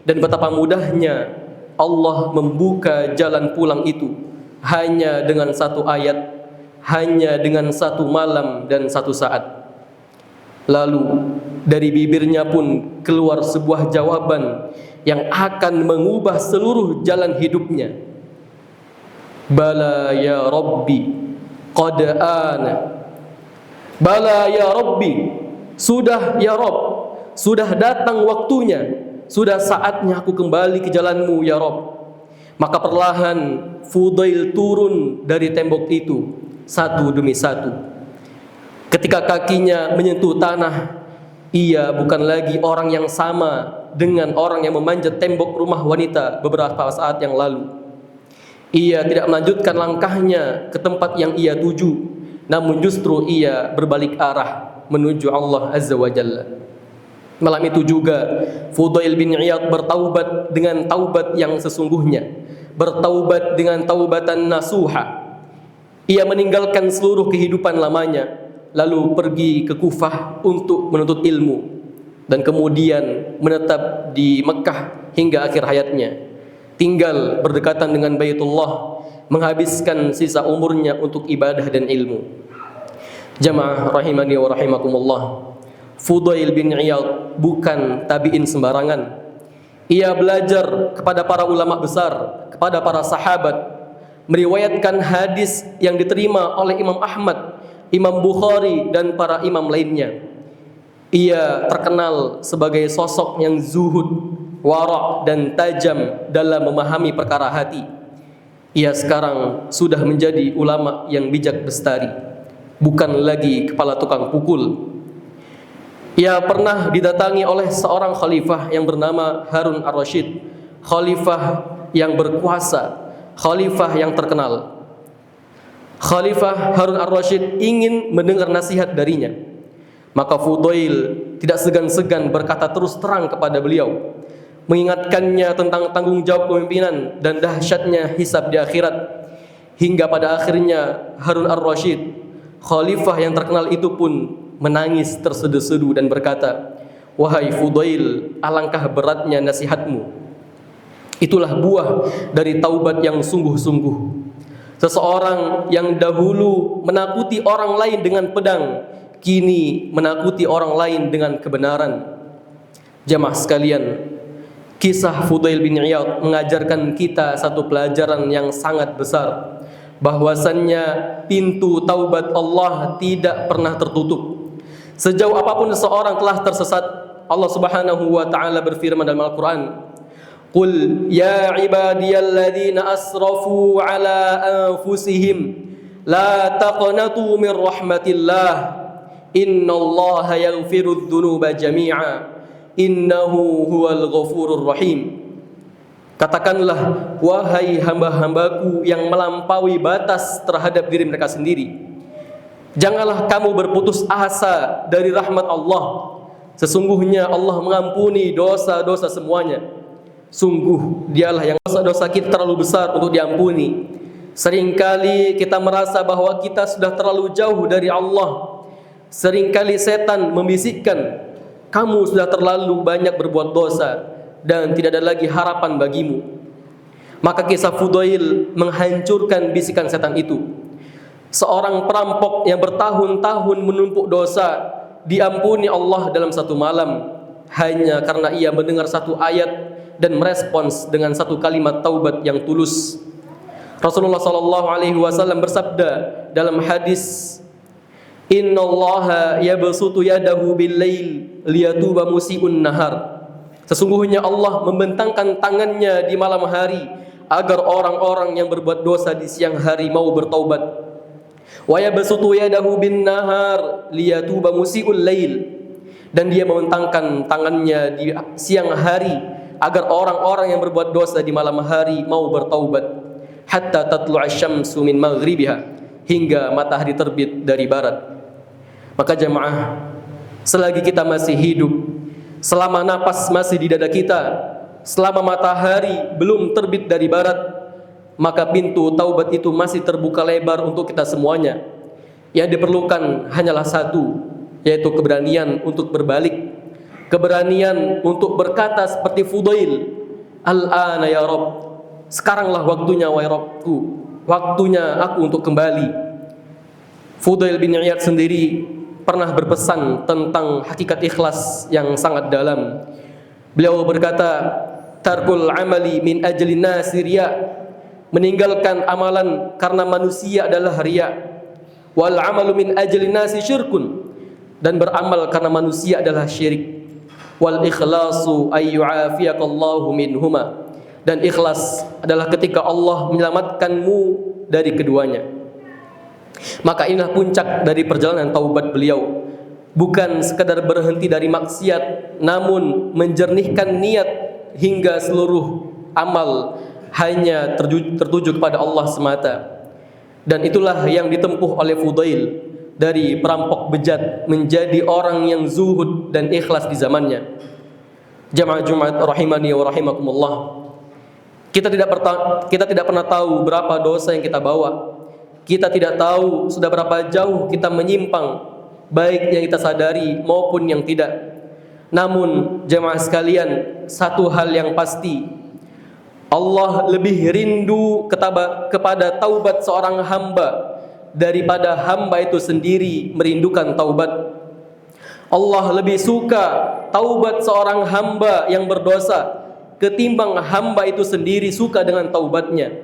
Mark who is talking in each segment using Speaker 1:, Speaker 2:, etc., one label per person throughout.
Speaker 1: dan betapa mudahnya Allah membuka jalan pulang itu hanya dengan satu ayat, hanya dengan satu malam dan satu saat. Lalu dari bibirnya pun keluar sebuah jawaban yang akan mengubah seluruh jalan hidupnya. Bala ya Rabbi, qad ana. Bala ya Rabbi, sudah ya Rabb, sudah datang waktunya, sudah saatnya aku kembali ke jalanmu ya Rabb. Maka perlahan Fudail turun dari tembok itu satu demi satu. Ketika kakinya menyentuh tanah, ia bukan lagi orang yang sama dengan orang yang memanjat tembok rumah wanita beberapa saat yang lalu. Ia tidak melanjutkan langkahnya ke tempat yang ia tuju, namun justru ia berbalik arah menuju Allah Azza wa Jalla. Malam itu juga Fudail bin Iyad bertaubat dengan taubat yang sesungguhnya, bertaubat dengan taubatan nasuha. Ia meninggalkan seluruh kehidupan lamanya, lalu pergi ke Kufah untuk menuntut ilmu, dan kemudian menetap di Mekah hingga akhir hayatnya, tinggal berdekatan dengan Baitullah, menghabiskan sisa umurnya untuk ibadah dan ilmu. Jamaah rahimani wa rahimakumullah, Fudail bin Iyad bukan tabi'in sembarangan. Ia belajar kepada para ulama besar, kepada para sahabat, meriwayatkan hadis yang diterima oleh Imam Ahmad, Imam Bukhari, dan para imam lainnya. Ia terkenal sebagai sosok yang zuhud, wara' dan tajam dalam memahami perkara hati. Ia sekarang sudah menjadi ulama yang bijak bestari, bukan lagi kepala tukang pukul. Ia pernah didatangi oleh seorang khalifah yang bernama Harun ar-Rasyid, khalifah yang berkuasa, khalifah yang terkenal. Khalifah Harun ar-Rasyid ingin mendengar nasihat darinya. Maka Fudail tidak segan-segan berkata terus terang kepada beliau, mengingatkannya tentang tanggung jawab kepemimpinan dan dahsyatnya hisab di akhirat. Hingga pada akhirnya Harun ar-Rasyid, khalifah yang terkenal itu pun menangis tersedu-sedu dan berkata, "Wahai Fudail, alangkah beratnya nasihatmu. Itulah buah dari taubat yang sungguh-sungguh. Seseorang yang dahulu menakuti orang lain dengan pedang, kini menakuti orang lain dengan kebenaran." Jamaah sekalian, kisah Fudail bin Iyad mengajarkan kita satu pelajaran yang sangat besar, bahwasannya pintu taubat Allah tidak pernah tertutup. Sejauh apapun seseorang telah tersesat, Allah Subhanahu wa taala berfirman dalam Al-Qur'an, "Qul ya ibadiyalladzina asrafu ala anfusihim la taqnatu min rahmatillah innallaha yaghfirudz dzunuba jami'a innahu huwal ghafurur rahim." Katakanlah, wahai hamba-hambaku yang melampaui batas terhadap diri mereka sendiri, janganlah kamu berputus asa dari rahmat Allah. Sesungguhnya Allah mengampuni dosa-dosa semuanya. Sungguh dialah yang dosa-dosa kita terlalu besar untuk diampuni. Seringkali kita merasa bahwa kita sudah terlalu jauh dari Allah. Seringkali setan membisikkan, kamu sudah terlalu banyak berbuat dosa dan tidak ada lagi harapan bagimu. Maka kisah Fudail menghancurkan bisikan setan itu. Seorang perampok yang bertahun-tahun menumpuk dosa diampuni Allah dalam satu malam, hanya karena ia mendengar satu ayat dan merespons dengan satu kalimat taubat yang tulus. Rasulullah SAW bersabda dalam hadis, "Innallaha yabsutu yadahu bil-lail liyatuba musii'un nahar." Sesungguhnya Allah membentangkan tangannya di malam hari agar orang-orang yang berbuat dosa di siang hari mau bertaubat. Wa yabsutu yadahu bin nahar liyatuba musii'ul lail, dan dia membentangkan tangannya di siang hari agar orang-orang yang berbuat dosa di malam hari mau bertaubat. Hatta tatlu'a syamsu min maghribiha, hingga matahari terbit dari barat. Maka jamaah, selagi kita masih hidup, selama napas masih di dada kita, selama matahari belum terbit dari barat, maka pintu taubat itu masih terbuka lebar untuk kita semuanya. Yang diperlukan hanyalah satu, yaitu keberanian untuk berbalik, keberanian untuk berkata seperti Fudail, Al-ana ya Rabb, sekaranglah waktunya wahai Rabbku, waktunya aku untuk kembali. Fudail bin Iyad sendiri pernah berpesan tentang hakikat ikhlas yang sangat dalam. Beliau berkata, tarkul amali min ajli nasi riya, meninggalkan amalan karena manusia adalah riya. Wal amalu min ajli nasi syirkun, dan beramal karena manusia adalah syirik. Wal ikhlasu ay yu'afiyakallahu minhuma, dan ikhlas adalah ketika Allah menyelamatkanmu dari keduanya. Maka inilah puncak dari perjalanan taubat beliau, bukan sekadar berhenti dari maksiat, namun menjernihkan niat hingga seluruh amal hanya tertuju kepada Allah semata. Dan itulah yang ditempuh oleh Fudail, dari perampok bejat menjadi orang yang zuhud dan ikhlas di zamannya. Jamaah Jumat rahimani wa rahimakumullah, kita tidak pernah tahu berapa dosa yang kita bawa. Kita tidak tahu sudah berapa jauh kita menyimpang, baik yang kita sadari maupun yang tidak. Namun jemaah sekalian, satu hal yang pasti, Allah lebih rindu kepada taubat seorang hamba daripada hamba itu sendiri merindukan taubat. Allah lebih suka taubat seorang hamba yang berdosa ketimbang hamba itu sendiri suka dengan taubatnya.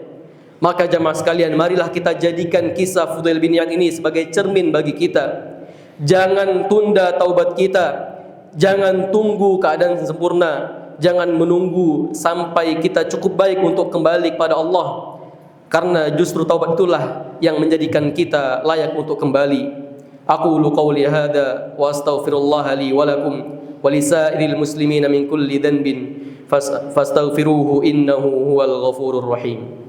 Speaker 1: Maka jemaah sekalian, marilah kita jadikan kisah Fudail bin Iyad ini sebagai cermin bagi kita. Jangan tunda taubat kita, jangan tunggu keadaan sempurna, jangan menunggu sampai kita cukup baik untuk kembali kepada Allah, karena justru taubat itulah yang menjadikan kita layak untuk kembali. Aqulu qawli hadza wa astaghfirullah li wa lakum wa lisairil muslimina min kulli dhanbin fastaghfiruhu innahu huwal ghafurur rahim.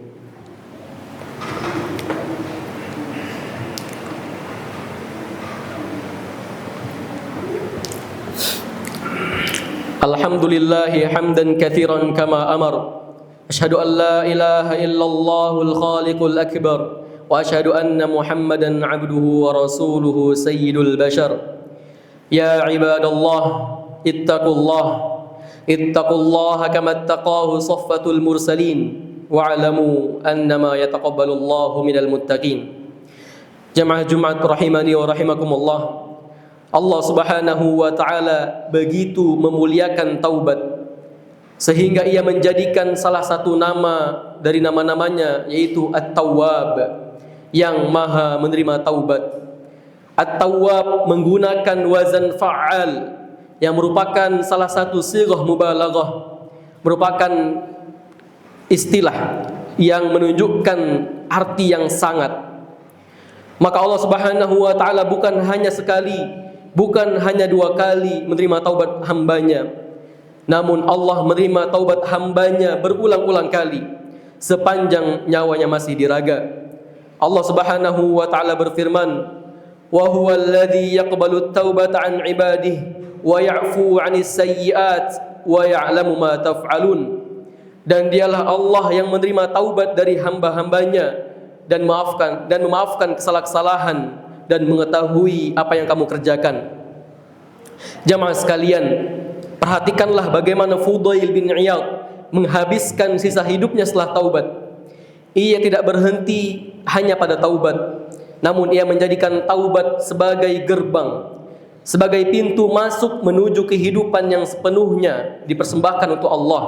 Speaker 1: Alhamdulillahi hamdan katsiran kama amar. Asyhadu an la ilaha illallahul khaliqul akbar wa asyhadu anna Muhammadan abduhu wa rasuluhu sayyidul bashar. Ya ibadallah, ittaqullaha kama ittaqahu saffatul mursalin wa'lamu annama yataqabbalullahu minal muttaqin. Jamaah Jumat rahimani wa rahimakumullah, Allah Subhanahu wa taala begitu memuliakan taubat sehingga Ia menjadikan salah satu nama dari nama-namanya, yaitu At-Tawwab, yang Maha menerima taubat. At-Tawwab menggunakan wazan fa'al yang merupakan salah satu sighah mubalaghah, merupakan istilah yang menunjukkan arti yang sangat. Maka Allah Subhanahu wa taala bukan hanya sekali, bukan hanya dua kali menerima taubat hambanya, namun Allah menerima taubat hambanya berulang-ulang kali sepanjang nyawanya masih diraga. Allah Subhanahu wa taala berfirman, "Wa huwal ladzi yaqbalu at-taubata 'an 'ibadihi wa ya'fu 'anis sayyi'at wa ya'lamu ma taf'alun." Dan dialah Allah yang menerima taubat dari hamba-hambanya dan memaafkan kesalahan dan mengetahui apa yang kamu kerjakan. Jamaah sekalian, perhatikanlah bagaimana Fudail bin Iyad menghabiskan sisa hidupnya setelah taubat. Ia tidak berhenti hanya pada taubat, namun ia menjadikan taubat sebagai gerbang, sebagai pintu masuk menuju kehidupan yang sepenuhnya dipersembahkan untuk Allah.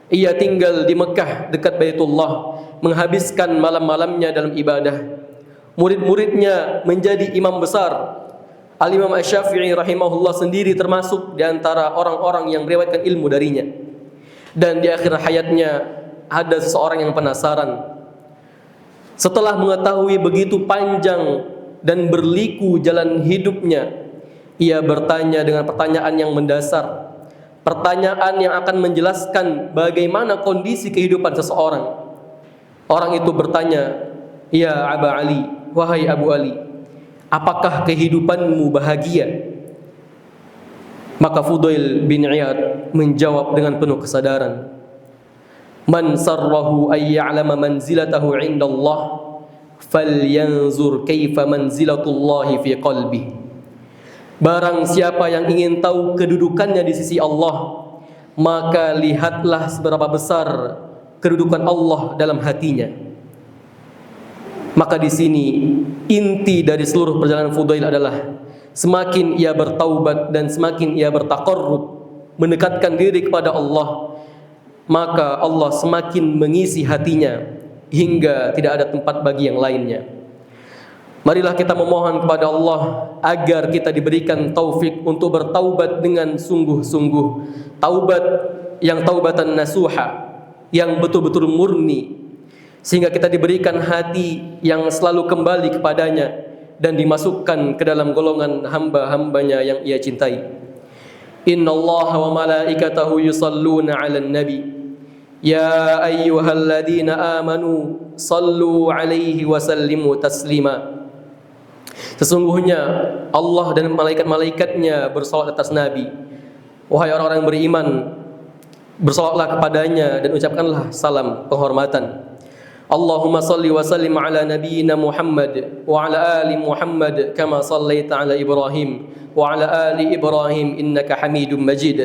Speaker 1: Ia tinggal di Mekah dekat Baitullah, menghabiskan malam-malamnya dalam ibadah. Murid-muridnya menjadi imam besar. Al-Imam Asy-Syafi'i rahimahullah sendiri termasuk di antara orang-orang yang meriwayatkan ilmu darinya. Dan di akhir hayatnya ada seseorang yang penasaran. Setelah mengetahui begitu panjang dan berliku jalan hidupnya, ia bertanya dengan pertanyaan yang mendasar, pertanyaan yang akan menjelaskan bagaimana kondisi kehidupan seseorang. Orang itu bertanya, "Ya Aba Ali, wahai Abu Ali, apakah kehidupanmu bahagia?" Maka Fudail bin Iyad menjawab dengan penuh kesadaran, "Man sarrahu ay ya'lama manzilatahu 'inda Allah, falyanzur kaifa manzilatullahi fi qalbi." Barang siapa yang ingin tahu kedudukannya di sisi Allah, maka lihatlah seberapa besar kedudukan Allah dalam hatinya. Maka di sini inti dari seluruh perjalanan Fudail adalah semakin ia bertaubat dan semakin ia bertaqarrub, mendekatkan diri kepada Allah, maka Allah semakin mengisi hatinya hingga tidak ada tempat bagi yang lainnya. Marilah kita memohon kepada Allah agar kita diberikan taufik untuk bertaubat dengan sungguh-sungguh, taubat yang taubatan nasuha, yang betul-betul murni, sehingga kita diberikan hati yang selalu kembali kepadanya dan dimasukkan ke dalam golongan hamba-hambanya yang ia cintai. Innallaha wa malaikatahu yusalluna 'alan nabi ya ayyuhalladzina amanu sallu 'alaihi wa sallimu taslima. Sesungguhnya Allah dan malaikat-malaikatnya bersalawat atas Nabi. Wahai orang-orang yang beriman, bersalawatlah kepadanya dan ucapkanlah salam penghormatan. Allahumma salli wa sallim ala nabiyyina Muhammad wa ala ali Muhammad kama sallaita ala Ibrahim wa ala ali Ibrahim innaka Hamidum Majid.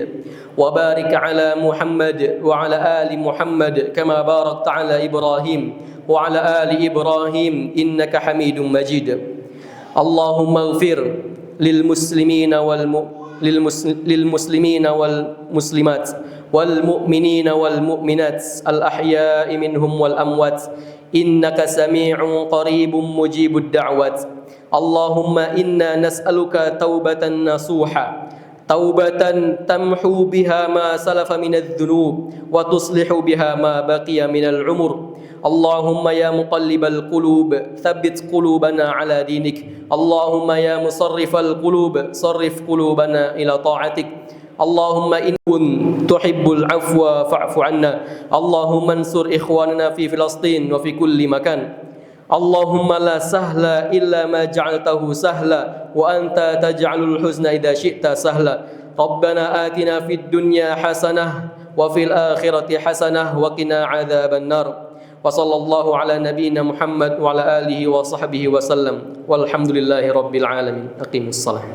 Speaker 1: Wa barik ala Muhammad wa ala ali Muhammad kama barakta ala Ibrahim wa ala ali Ibrahim innaka Hamidum Majid. Allahumma ighfir lil muslimina wal muslimat wal mu'minina wal mu'minat al ahya'i minhum wal amwat innaka sami'un qaribun mujibud da'wat. Allahumma inna nas'aluka taubatan nasuha, taubatan tamhu biha ma salafa minadh dhunub wa tuslihu biha ma baqiya minal umur. Allahumma ya muqallibal qulub thabbit qulubana ala dinik. Allahumma ya musarrifal qulub sarrif qulubana ila ta'atik. Allahumma in tuhibbul afwa fa'fu anna. Allahumma ansur ikhwanana fi Filastin wa fi kulli makan. Allahumma la sahla illa ma ja'altahu sahla wa anta taj'alul huzna idza syi'ta sahla. Rabbana atina fid dunya hasanah wa fil akhirati hasanah wa qina adzaban nar. Wa sallallahu ala nabiyyina Muhammad wa ala alihi wa sahbihi wa sallam. Walhamdulillahi rabbil alamin. Aqimus salam.